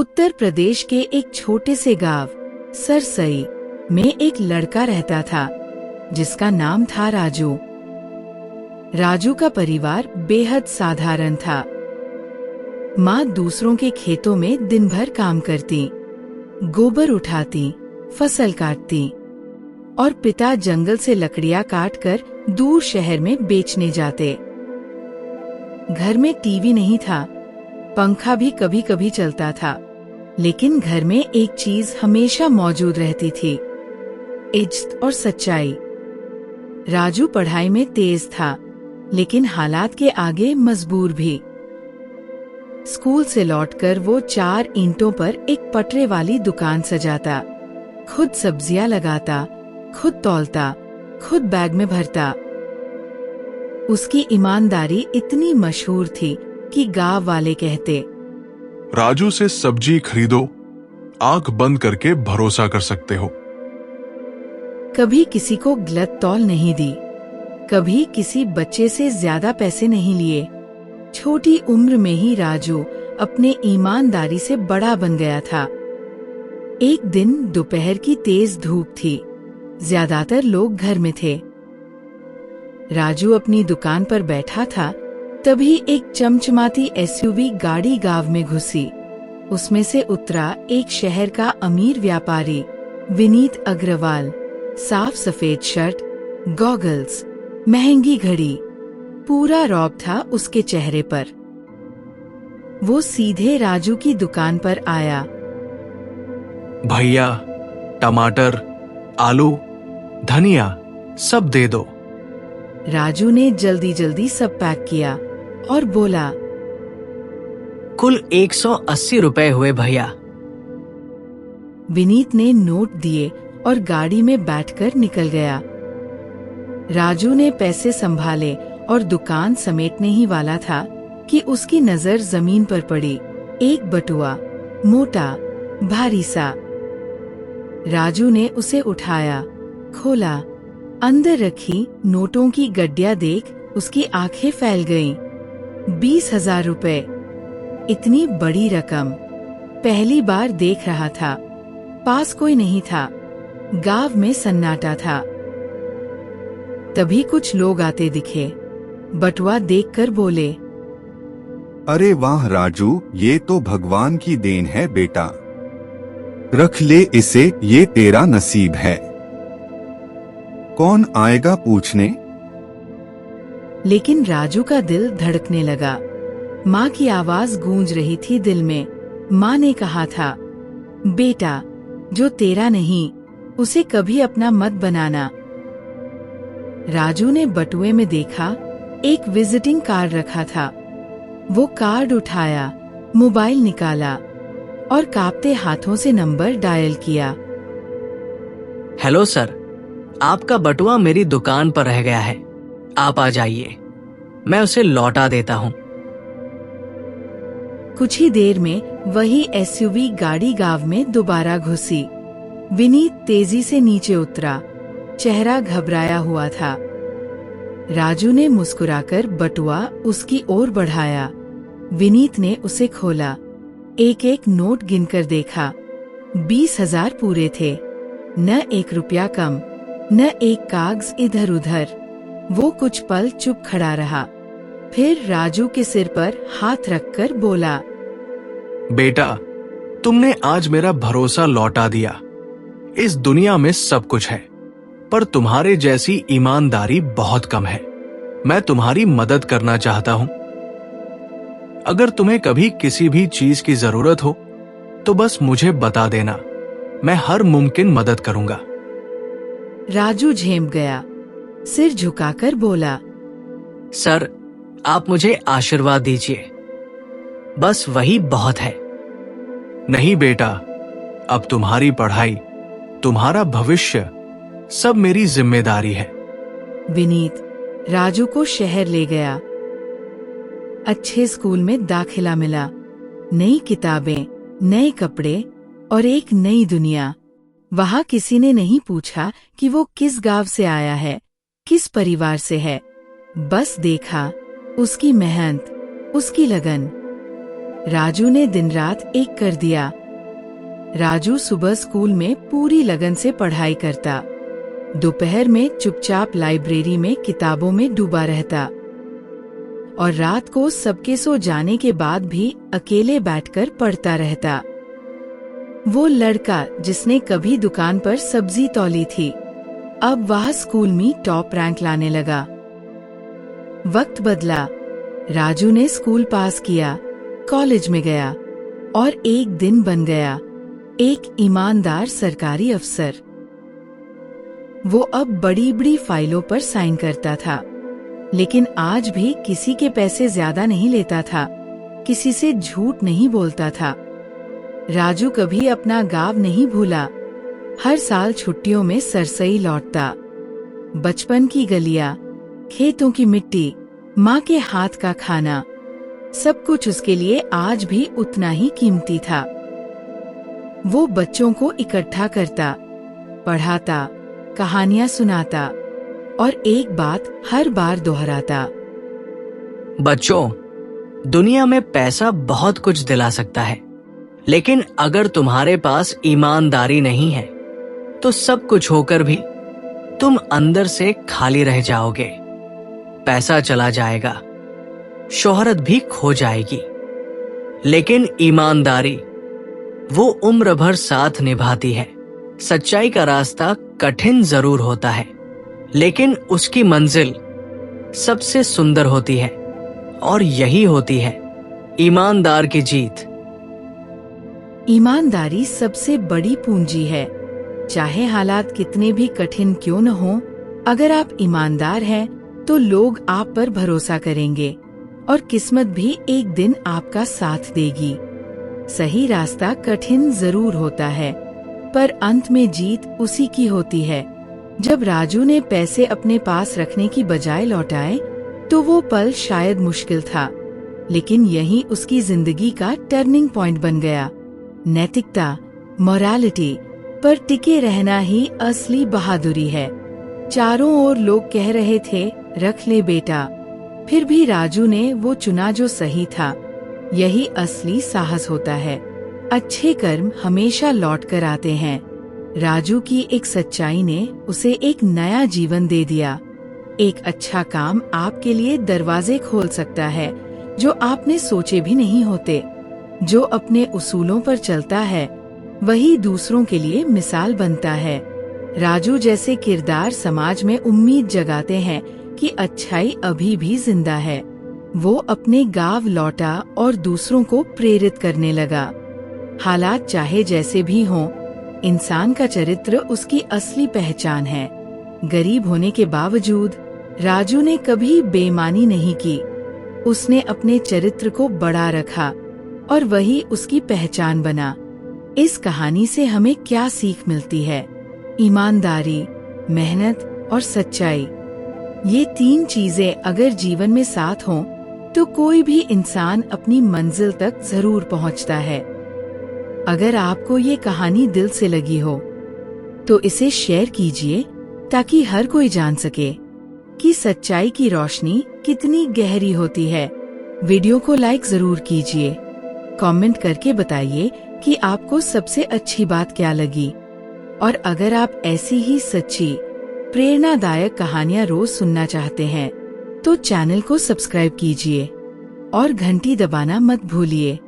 उत्तर प्रदेश के एक छोटे से गांव सरसई में एक लड़का रहता था जिसका नाम था राजू। राजू का परिवार बेहद साधारण था। माँ दूसरों के खेतों में दिन भर काम करती, गोबर उठाती, फसल काटती और पिता जंगल से लकड़ियाँ काटकर दूर शहर में बेचने जाते। घर में टीवी नहीं था, पंखा भी कभी कभी चलता था, लेकिन घर में एक चीज हमेशा मौजूद रहती थी, इज्जत और सच्चाई। राजू पढ़ाई में तेज था, लेकिन हालात के आगे मजबूर भी। स्कूल से लौटकर वो 4 ईंटों पर एक पटरे वाली दुकान सजाता, खुद सब्जियां लगाता, खुद तौलता, खुद बैग में भरता। उसकी ईमानदारी इतनी मशहूर थी कि गांव वाले कहते, राजू से सब्जी खरीदो, आंख बंद करके भरोसा कर सकते हो। कभी किसी को गलत तौल नहीं दी, कभी किसी बच्चे से ज्यादा पैसे नहीं लिए। छोटी उम्र में ही राजू अपने ईमानदारी से बड़ा बन गया था। एक दिन दोपहर की तेज धूप थी, ज्यादातर लोग घर में थे। राजू अपनी दुकान पर बैठा था, तभी एक चमचमाती एसयूवी गाड़ी गांव में घुसी। उसमें से उतरा एक शहर का अमीर व्यापारी विनीत अग्रवाल। साफ सफेद शर्ट, गॉगल्स, महंगी घड़ी, पूरा रौब था उसके चेहरे पर। वो सीधे राजू की दुकान पर आया। भैया, टमाटर, आलू, धनिया सब दे दो। राजू ने जल्दी जल्दी सब पैक किया और बोला, कुल 180 रुपए हुए भैया। विनीत ने नोट दिए और गाड़ी में बैठकर निकल गया। राजू ने पैसे संभाले और दुकान समेटने ही वाला था कि उसकी नजर जमीन पर पड़ी। एक बटुआ, मोटा, भारी सा। राजू ने उसे उठाया, खोला, अंदर रखी नोटों की गड्डियां देख उसकी आंखें फैल गईं। 20,000 रुपए, इतनी बड़ी रकम पहली बार देख रहा था। पास कोई नहीं था, गांव में सन्नाटा था। तभी कुछ लोग आते दिखे। बटुआ देखकर बोले, अरे वाह राजू, ये तो भगवान की देन है बेटा। रख ले इसे, ये तेरा नसीब है। कौन आएगा पूछने? लेकिन राजू का दिल धड़कने लगा। माँ की आवाज गूंज रही थी दिल में। माँ ने कहा था, बेटा, जो तेरा नहीं उसे कभी अपना मत बनाना। राजू ने बटुए में देखा, एक विजिटिंग कार्ड रखा था। वो कार्ड उठाया, मोबाइल निकाला और कांपते हाथों से नंबर डायल किया। हेलो सर, आपका बटुआ मेरी दुकान पर रह गया है, आप आ जाइए, मैं उसे लौटा देता हूँ। कुछ ही देर में वही एसयूवी गाड़ी गांव में दोबारा घुसी। विनीत तेजी से नीचे उतरा, चेहरा घबराया हुआ था। राजू ने मुस्कुराकर बटुआ उसकी ओर बढ़ाया। विनीत ने उसे खोला, एक एक नोट गिनकर देखा। 20,000 पूरे थे, न 1 रुपया कम, न एक कागज इधर उधर। वो कुछ पल चुप खड़ा रहा, फिर राजू के सिर पर हाथ रखकर बोला, बेटा, तुमने आज मेरा भरोसा लौटा दिया। इस दुनिया में सब कुछ है, पर तुम्हारे जैसी ईमानदारी बहुत कम है। मैं तुम्हारी मदद करना चाहता हूं। अगर तुम्हें कभी किसी भी चीज की जरूरत हो तो बस मुझे बता देना, मैं हर मुमकिन मदद करूंगा। राजू झेम गया, सिर झुकाकर बोला, सर, आप मुझे आशीर्वाद दीजिए, बस वही बहुत है। नहीं बेटा, अब तुम्हारी पढ़ाई, तुम्हारा भविष्य सब मेरी जिम्मेदारी है। विनीत राजू को शहर ले गया। अच्छे स्कूल में दाखिला मिला, नई किताबें, नए कपड़े और एक नई दुनिया। वहाँ किसी ने नहीं पूछा कि वो किस गांव से आया है, किस परिवार से है। बस देखा उसकी मेहनत, उसकी लगन। राजू ने दिन रात एक कर दिया। राजू सुबह स्कूल में पूरी लगन से पढ़ाई करता, दोपहर में चुपचाप लाइब्रेरी में किताबों में डूबा रहता और रात को सबके सो जाने के बाद भी अकेले बैठकर पढ़ता रहता। वो लड़का जिसने कभी दुकान पर सब्जी तौली थी, अब वह स्कूल में टॉप रैंक लाने लगा। वक्त बदला, राजू ने स्कूल पास किया, कॉलेज में गया और एक दिन बन गया एक ईमानदार सरकारी अफसर। वो अब बड़ी बड़ी फाइलों पर साइन करता था, लेकिन आज भी किसी के पैसे ज्यादा नहीं लेता था, किसी से झूठ नहीं बोलता था। राजू कभी अपना गांव नहीं भूला, हर साल छुट्टियों में सरसई लौटता। बचपन की गलियां, खेतों की मिट्टी, माँ के हाथ का खाना, सब कुछ उसके लिए आज भी उतना ही कीमती था। वो बच्चों को इकट्ठा करता, पढ़ाता, कहानियां सुनाता और एक बात हर बार दोहराता। बच्चों, दुनिया में पैसा बहुत कुछ दिला सकता है, लेकिन अगर तुम्हारे पास ईमानदारी नहीं है तो सब कुछ होकर भी तुम अंदर से खाली रह जाओगे। पैसा चला जाएगा, शोहरत भी खो जाएगी, लेकिन ईमानदारी वो उम्र भर साथ निभाती है। सच्चाई का रास्ता कठिन जरूर होता है, लेकिन उसकी मंजिल सबसे सुंदर होती है और यही होती है ईमानदार की जीत। ईमानदारी सबसे बड़ी पूंजी है। चाहे हालात कितने भी कठिन क्यों न हो, अगर आप ईमानदार हैं तो लोग आप पर भरोसा करेंगे और किस्मत भी एक दिन आपका साथ देगी। सही रास्ता कठिन जरूर होता है, पर अंत में जीत उसी की होती है। जब राजू ने पैसे अपने पास रखने की बजाय लौटाए तो वो पल शायद मुश्किल था, लेकिन यही उसकी जिंदगी का टर्निंग पॉइंट बन गया। नैतिकता, मोरालिटी पर टिके रहना ही असली बहादुरी है। चारों ओर लोग कह रहे थे, रख ले बेटा, फिर भी राजू ने वो चुना जो सही था। यही असली साहस होता है। अच्छे कर्म हमेशा लौट कर आते हैं। राजू की एक सच्चाई ने उसे एक नया जीवन दे दिया। एक अच्छा काम आपके लिए दरवाजे खोल सकता है जो आपने सोचे भी नहीं होते। जो अपने उसूलों पर चलता है वही दूसरों के लिए मिसाल बनता है। राजू जैसे किरदार समाज में उम्मीद जगाते हैं कि अच्छाई अभी भी जिंदा है। वो अपने गांव लौटा और दूसरों को प्रेरित करने लगा। हालात चाहे जैसे भी हों, इंसान का चरित्र उसकी असली पहचान है। गरीब होने के बावजूद राजू ने कभी बेईमानी नहीं की। उसने अपने चरित्र को बड़ा रखा और वही उसकी पहचान बना। इस कहानी से हमें क्या सीख मिलती है? ईमानदारी, मेहनत और सच्चाई, ये तीन चीजें अगर जीवन में साथ हों तो कोई भी इंसान अपनी मंजिल तक जरूर पहुंचता है। अगर आपको ये कहानी दिल से लगी हो तो इसे शेयर कीजिए ताकि हर कोई जान सके कि सच्चाई की रोशनी कितनी गहरी होती है। वीडियो को लाइक जरूर कीजिए। कमेंट करके बताइए कि आपको सबसे अच्छी बात क्या लगी। और अगर आप ऐसी ही सच्ची प्रेरणादायक कहानियाँ रोज सुनना चाहते हैं तो चैनल को सब्सक्राइब कीजिए और घंटी दबाना मत भूलिए।